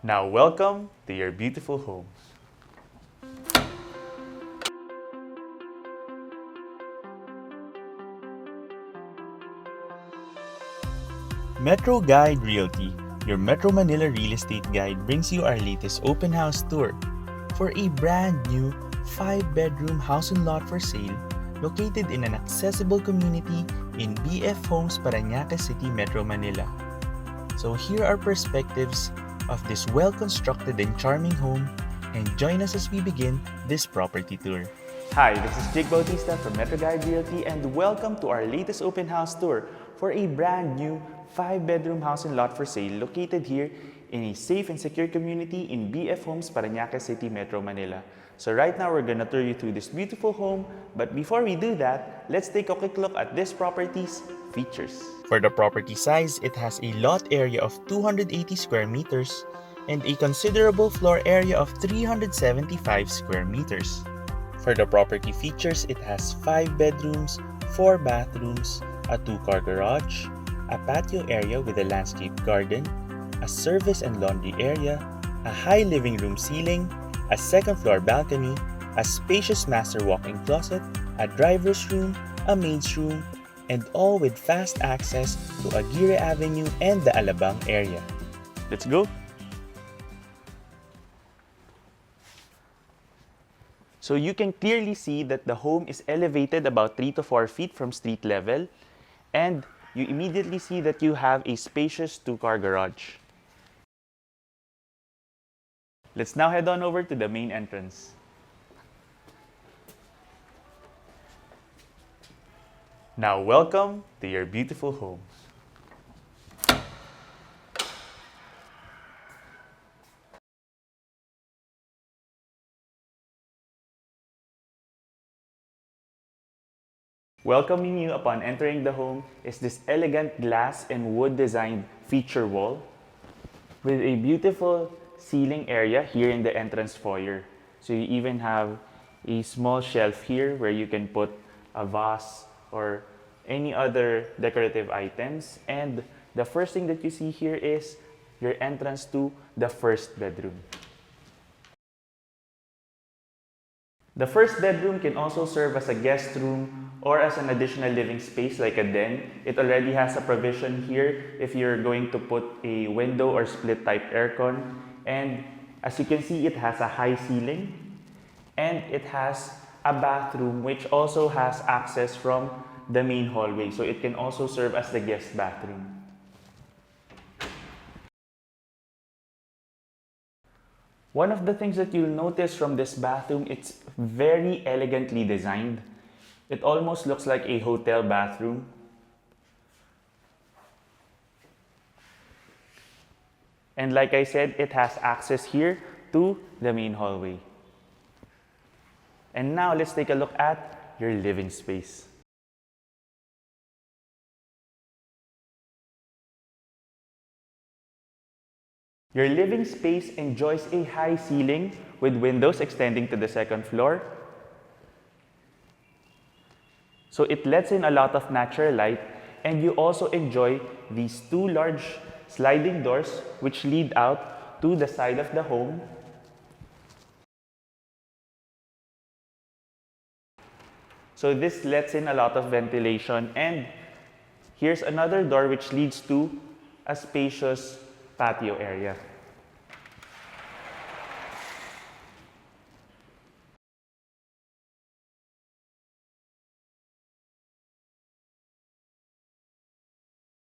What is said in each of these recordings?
Now welcome to your beautiful home. MetroGuide Realty, your Metro Manila real estate guide, brings you our latest open house tour for a brand new 5-bedroom house and lot for sale located in an accessible community in BF Homes, Paranaque City, Metro Manila. So here are perspectives of this well-constructed and charming home, and join us as we begin this property tour. Hi, this is Bautista from MetroGuide Realty, and welcome to our latest open house tour for a brand new 5-bedroom house and lot for sale located here in a safe and secure community in BF Homes, Paranaque City, Metro Manila. So right now we're gonna tour you through this beautiful home, but before we do that, let's take a quick look at this property's features. For the property size, it has a lot area of 280 square meters and a considerable floor area of 375 square meters. For the property features, it has 5 bedrooms, 4 bathrooms, a 2-car garage, a patio area with a landscape garden, a service and laundry area, a high living room ceiling, a 2nd floor balcony, a spacious master walk-in closet, a driver's room, a maid's room, and all with fast access to Aguirre Avenue and the Alabang area. Let's go! So you can clearly see that the home is elevated about 3 to 4 feet from street level, and you immediately see that you have a spacious 2-car garage. Let's now head on over to the main entrance. Now welcome to your beautiful home. Welcoming you upon entering the home is this elegant glass and wood designed feature wall with a beautiful ceiling area here in the entrance foyer. So you even have a small shelf here where you can put a vase or any other decorative items. And the first thing that you see here is your entrance to the first bedroom. The first bedroom can also serve as a guest room or as an additional living space like a den. It already has a provision here if you're going to put a window or split type aircon. And as you can see, it has a high ceiling and it has a bathroom which also has access from the main hallway. So it can also serve as the guest bathroom. One of the things that you'll notice from this bathroom, it's very elegantly designed. It almost looks like a hotel bathroom. And like I said, it has access here to the main hallway. And now let's take a look at your living space. Your living space enjoys a high ceiling with windows extending to the 2nd floor. So it lets in a lot of natural light, and you also enjoy these 2 large sliding doors which lead out to the side of the home. So this lets in a lot of ventilation, and here's another door which leads to a spacious patio area.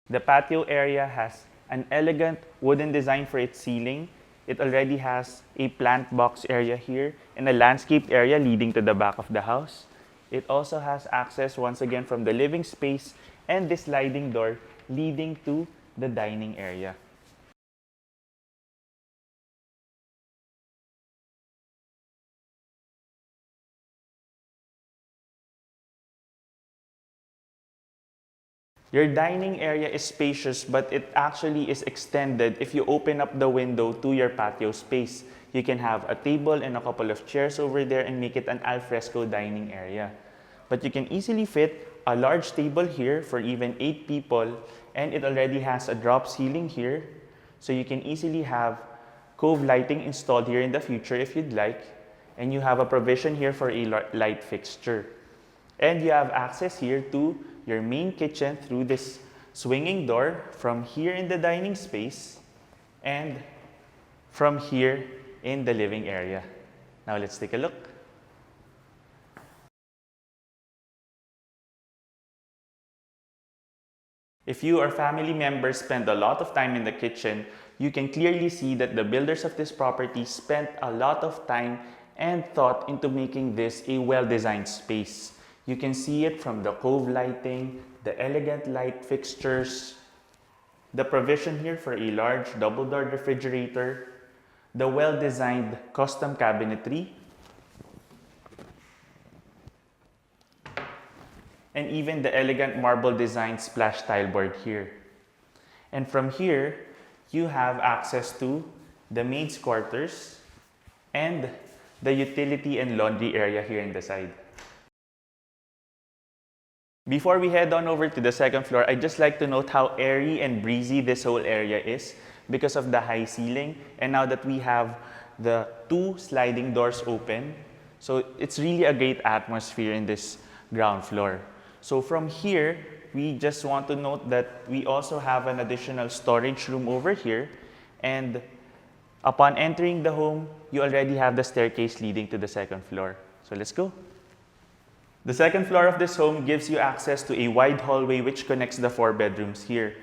The patio area has an elegant wooden design for its ceiling. It already has a plant box area here and a landscaped area leading to the back of the house. It also has access once again from the living space and this sliding door leading to the dining area. Your dining area is spacious, but it actually is extended if you open up the window to your patio space. You can have a table and a couple of chairs over there and make it an alfresco dining area. But you can easily fit a large table here for even 8 people, and it already has a drop ceiling here, so you can easily have cove lighting installed here in the future if you'd like. And you have a provision here for a light fixture. And you have access here to your main kitchen through this swinging door from here in the dining space and from here in the living area. Now let's take a look. If you or family members spend a lot of time in the kitchen, you can clearly see that the builders of this property spent a lot of time and thought into making this a well-designed space. You can see it from the cove lighting, the elegant light fixtures, the provision here for a large double-doored refrigerator, the well-designed custom cabinetry, and even the elegant marble designed splash tile board here. And from here, you have access to the maid's quarters and the utility and laundry area here in the side. Before we head on over to the second floor, I'd just like to note how airy and breezy this whole area is because of the high ceiling, and now that we have the 2 sliding doors open, so it's really a great atmosphere in this ground floor. So from here, we just want to note that we also have an additional storage room over here, and upon entering the home, you already have the staircase leading to the second floor. So let's go. The second floor of this home gives you access to a wide hallway which connects the 4 bedrooms here.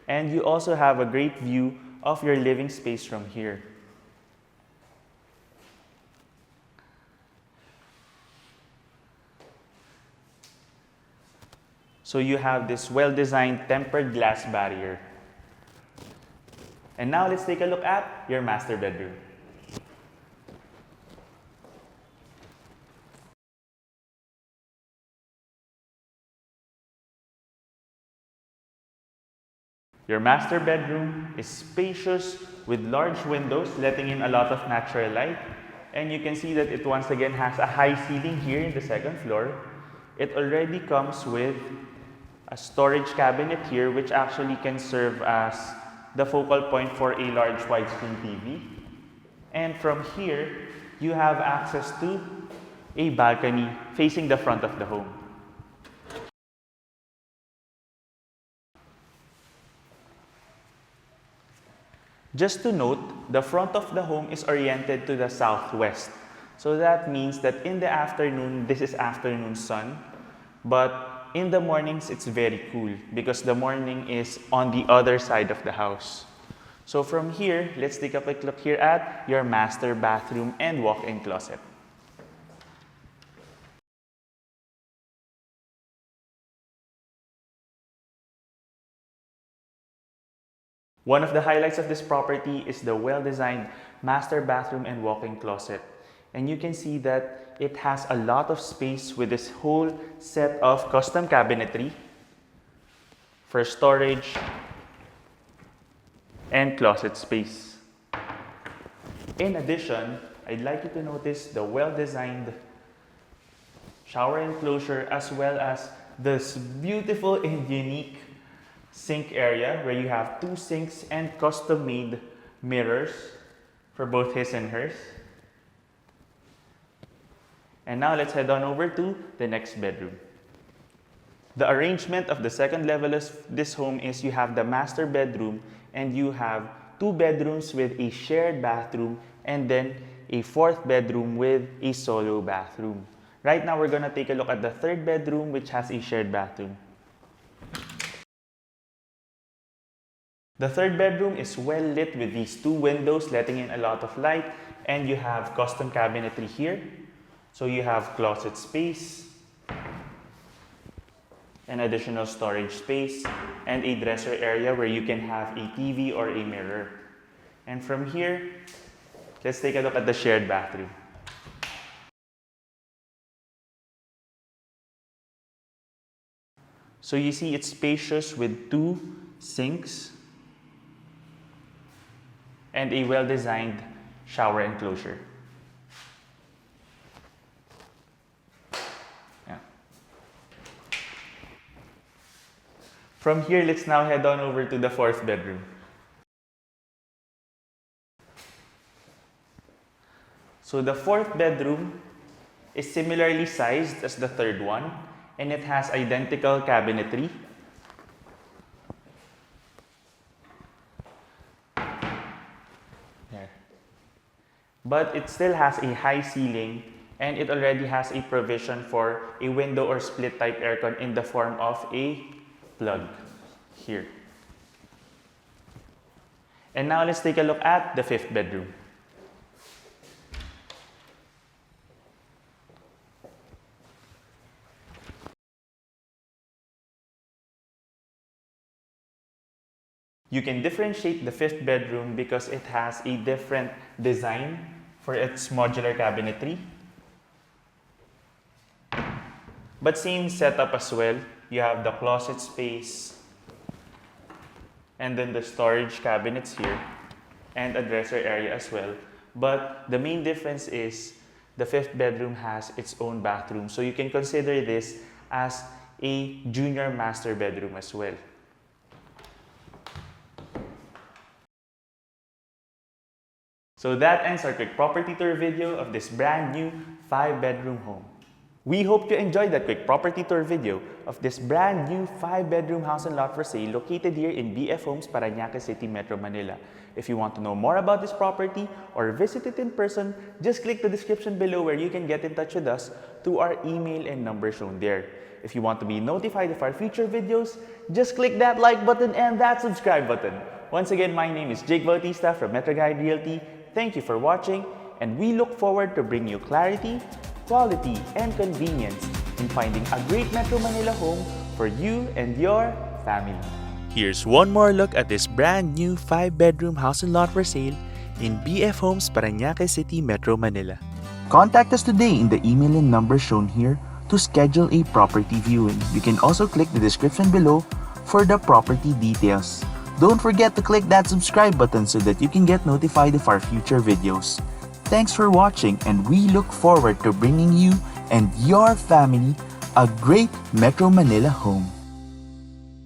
And you also have a great view of your living space from here. So you have this well-designed tempered glass barrier. And now let's take a look at your master bedroom. Your master bedroom is spacious with large windows letting in a lot of natural light. And you can see that it once again has a high ceiling here in the second floor. It already comes with a storage cabinet here which actually can serve as the focal point for a large widescreen TV. And from here, you have access to a balcony facing the front of the home. Just to note, the front of the home is oriented to the southwest. So that means that in the afternoon, this is afternoon sun, but in the mornings, it's very cool because the morning is on the other side of the house. So from here, let's take a quick look here at your master bathroom and walk-in closet. One of the highlights of this property is the well-designed master bathroom and walk-in closet. And you can see that it has a lot of space with this whole set of custom cabinetry for storage and closet space. In addition, I'd like you to notice the well-designed shower enclosure as well as this beautiful and unique sink area where you have 2 sinks and custom-made mirrors for both his and hers. And now let's head on over to the next bedroom. The arrangement of the second level of this home is you have the master bedroom and you have 2 bedrooms with a shared bathroom and then a 4th bedroom with a solo bathroom. Right now we're gonna take a look at the 3rd bedroom which has a shared bathroom. The 3rd bedroom is well lit with these 2 windows letting in a lot of light, and you have custom cabinetry here. So you have closet space, an additional storage space, and a dresser area where you can have a TV or a mirror. And from here, let's take a look at the shared bathroom. So you see it's spacious with 2 sinks and a well-designed shower enclosure. From here, let's now head on over to the fourth bedroom. So the fourth bedroom is similarly sized as the third one, and it has identical cabinetry. There. But it still has a high ceiling, and it already has a provision for a window or split type aircon in the form of a plug here. And now let's take a look at the fifth bedroom. You can differentiate the fifth bedroom because it has a different design for its modular cabinetry. But same setup as well. You have the closet space, and then the storage cabinets here, and a dresser area as well. But the main difference is the fifth bedroom has its own bathroom. So you can consider this as a junior master bedroom as well. So that ends our quick property tour video of this brand new 5-bedroom home. We hope you enjoyed that quick property tour video of this brand new 5-bedroom house and lot for sale located here in BF Homes, Paranaque City, Metro Manila. If you want to know more about this property or visit it in person, just click the description below where you can get in touch with us through our email and number shown there. If you want to be notified of our future videos, just click that like button and that subscribe button. Once again, my name is Bautista from MetroGuide Realty. Thank you for watching, and we look forward to bring you clarity, quality, and convenience in finding a great Metro Manila home for you and your family. Here's one more look at this brand new 5-bedroom house and lot for sale in BF Homes, Paranaque City, Metro Manila. Contact us today in the email and number shown here to schedule a property viewing. You can also click the description below for the property details. Don't forget to click that subscribe button so that you can get notified of our future videos. Thanks for watching, and we look forward to bringing you and your family a great Metro Manila home.